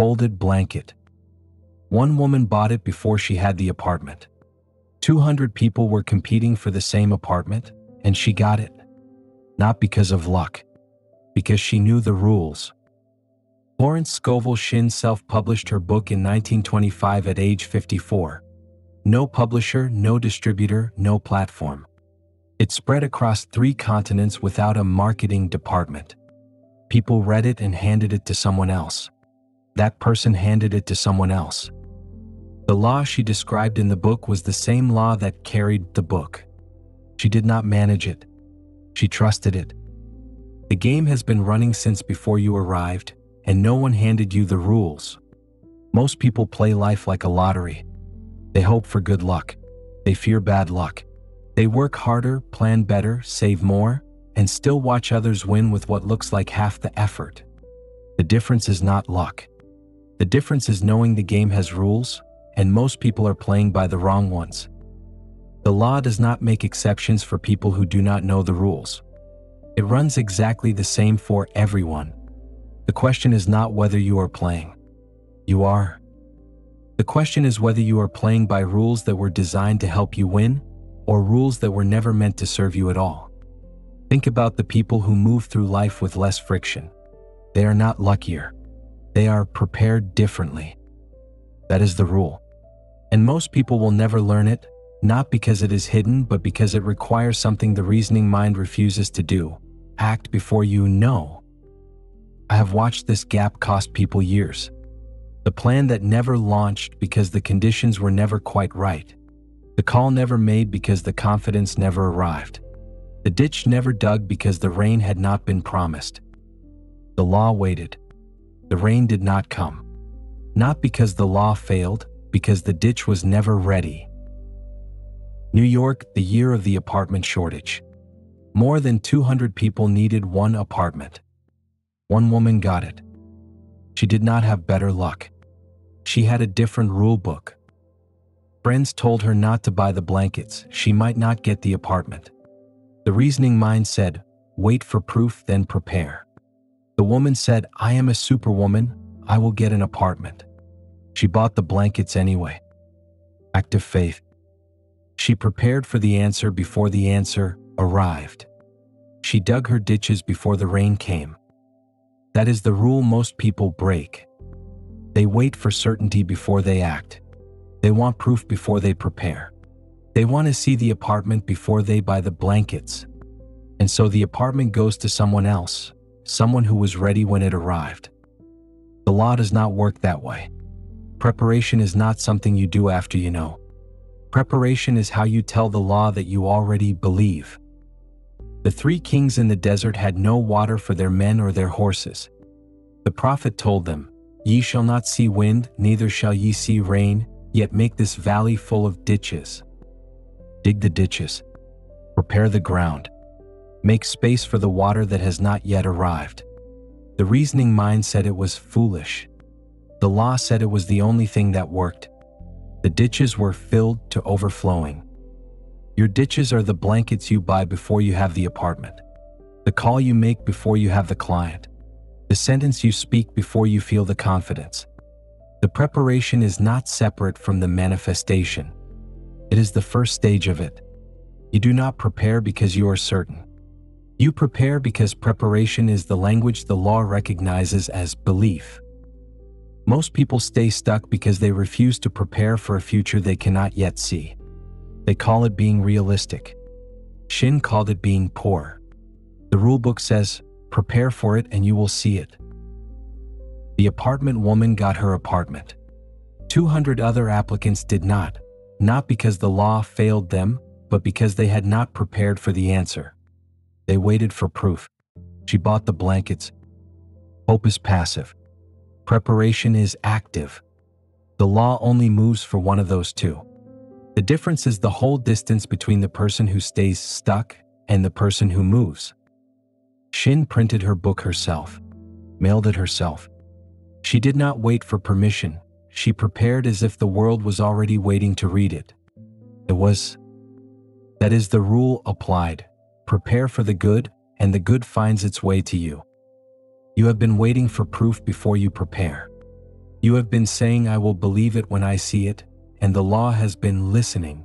folded blanket. One woman bought it before she had the apartment. 200 people were competing for the same apartment, and she got it. Not because of luck, because she knew the rules. Florence Scovel Shinn self-published her book in 1925 at age 54. No publisher, no distributor, no platform. It spread across 3 continents without a marketing department. People read it and handed it to someone else. That person handed it to someone else. The law she described in the book was the same law that carried the book. She did not manage it. She trusted it. The game has been running since before you arrived, and no one handed you the rules. Most people play life like a lottery. They hope for good luck. They fear bad luck. They work harder, plan better, save more, and still watch others win with what looks like half the effort. The difference is not luck. The difference is knowing the game has rules, and most people are playing by the wrong ones. The law does not make exceptions for people who do not know the rules. It runs exactly the same for everyone. The question is not whether you are playing. You are. The question is whether you are playing by rules that were designed to help you win, or rules that were never meant to serve you at all. Think about the people who move through life with less friction. They are not luckier. They are prepared differently. That is the rule. And most people will never learn it, not because it is hidden, but because it requires something the reasoning mind refuses to do. Act before you know. I have watched this gap cost people years. The plan that never launched because the conditions were never quite right. The call never made because the confidence never arrived. The ditch never dug because the rain had not been promised. The law waited. The rain did not come. Not because the law failed, because the ditch was never ready. New York, the year of the apartment shortage. More than 200 people needed one apartment. One woman got it. She did not have better luck. She had a different rule book. Friends told her not to buy the blankets. She might not get the apartment. The reasoning mind said, wait for proof, then prepare. The woman said, I am a superwoman. I will get an apartment. She bought the blankets anyway. Active faith. She prepared for the answer before the answer arrived. She dug her ditches before the rain came. That is the rule most people break. They wait for certainty before they act. They want proof before they prepare. They want to see the apartment before they buy the blankets. And so the apartment goes to someone else, someone who was ready when it arrived. The law does not work that way. Preparation is not something you do after you know. Preparation is how you tell the law that you already believe. The 3 kings in the desert had no water for their men or their horses. The prophet told them, Ye shall not see wind, neither shall ye see rain, yet make this valley full of ditches. Dig the ditches. Prepare the ground. Make space for the water that has not yet arrived. The reasoning mind said it was foolish. The law said it was the only thing that worked. The ditches were filled to overflowing. Your ditches are the blankets you buy before you have the apartment. The call you make before you have the client. The sentence you speak before you feel the confidence. The preparation is not separate from the manifestation. It is the first stage of it. You do not prepare because you are certain. You prepare because preparation is the language the law recognizes as belief. Most people stay stuck because they refuse to prepare for a future they cannot yet see. They call it being realistic. Shinn called it being poor. The rulebook says, prepare for it and you will see it. The apartment woman got her apartment. 200 other applicants did not because the law failed them, but because they had not prepared for the answer. They waited for proof. She bought the blankets. Hope is passive. Preparation is active. The law only moves for one of those 2. The difference is the whole distance between the person who stays stuck and the person who moves. Shinn printed her book herself, mailed it herself. She did not wait for permission. She prepared as if the world was already waiting to read it. That is the rule applied. Prepare for the good, and the good finds its way to you. You have been waiting for proof before you prepare. You have been saying, "I will believe it when I see it," and the law has been listening.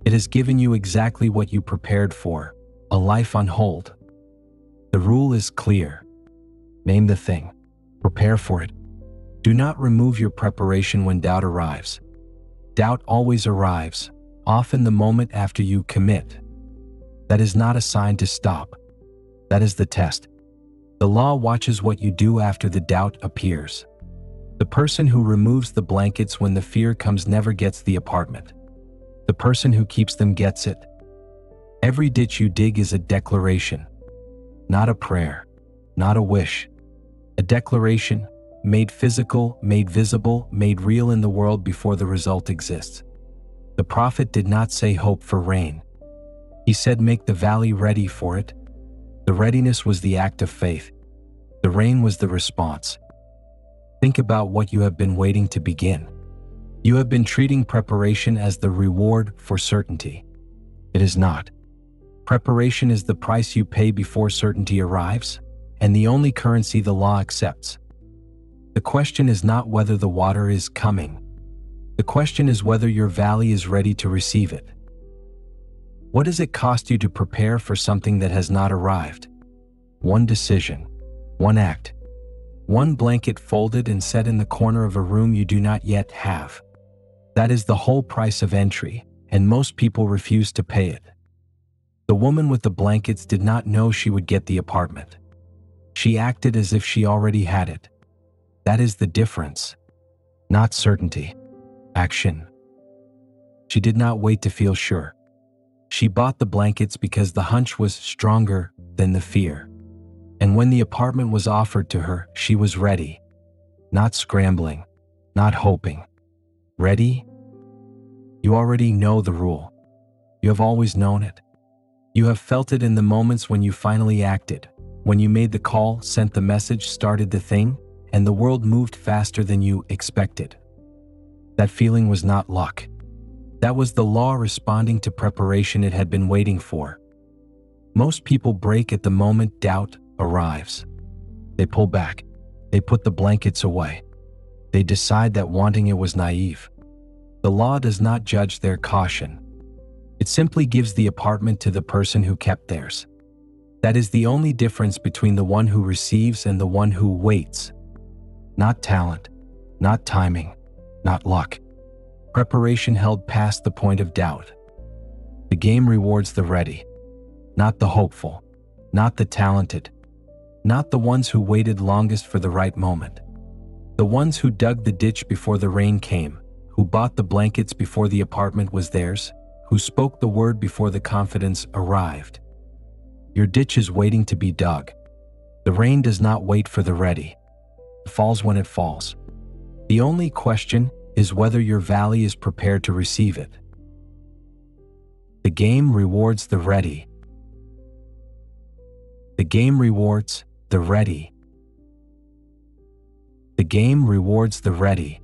It has given you exactly what you prepared for, a life on hold. The rule is clear. Name the thing. Prepare for it. Do not remove your preparation when doubt arrives. Doubt always arrives, often the moment after you commit. That is not a sign to stop. That is the test. The law watches what you do after the doubt appears. The person who removes the blankets when the fear comes never gets the apartment. The person who keeps them gets it. Every ditch you dig is a declaration, not a prayer, not a wish. A declaration, made physical, made visible, made real in the world before the result exists. The prophet did not say hope for rain. He said make the valley ready for it. The readiness was the act of faith. The rain was the response. Think about what you have been waiting to begin. You have been treating preparation as the reward for certainty. It is not. Preparation is the price you pay before certainty arrives, and the only currency the law accepts. The question is not whether the water is coming. The question is whether your valley is ready to receive it. What does it cost you to prepare for something that has not arrived? One decision, one act, one blanket folded and set in the corner of a room you do not yet have. That is the whole price of entry, and most people refuse to pay it. The woman with the blankets did not know she would get the apartment. She acted as if she already had it. That is the difference. Not certainty. Action. She did not wait to feel sure. She bought the blankets because the hunch was stronger than the fear. And when the apartment was offered to her, she was ready. Not scrambling, not hoping. Ready? You already know the rule. You have always known it. You have felt it in the moments when you finally acted, when you made the call, sent the message, started the thing, and the world moved faster than you expected. That feeling was not luck. That was the law responding to preparation it had been waiting for. Most people break at the moment doubt arrives. They pull back. They put the blankets away. They decide that wanting it was naive. The law does not judge their caution. It simply gives the apartment to the person who kept theirs. That is the only difference between the one who receives and the one who waits. Not talent, not timing, not luck. Preparation held past the point of doubt. The game rewards the ready, not the hopeful, not the talented, not the ones who waited longest for the right moment. The ones who dug the ditch before the rain came, who bought the blankets before the apartment was theirs, who spoke the word before the confidence arrived. Your ditch is waiting to be dug. The rain does not wait for the ready. It falls when it falls. The only question is whether your valley is prepared to receive it. The game rewards the ready. The game rewards the ready. The game rewards the ready.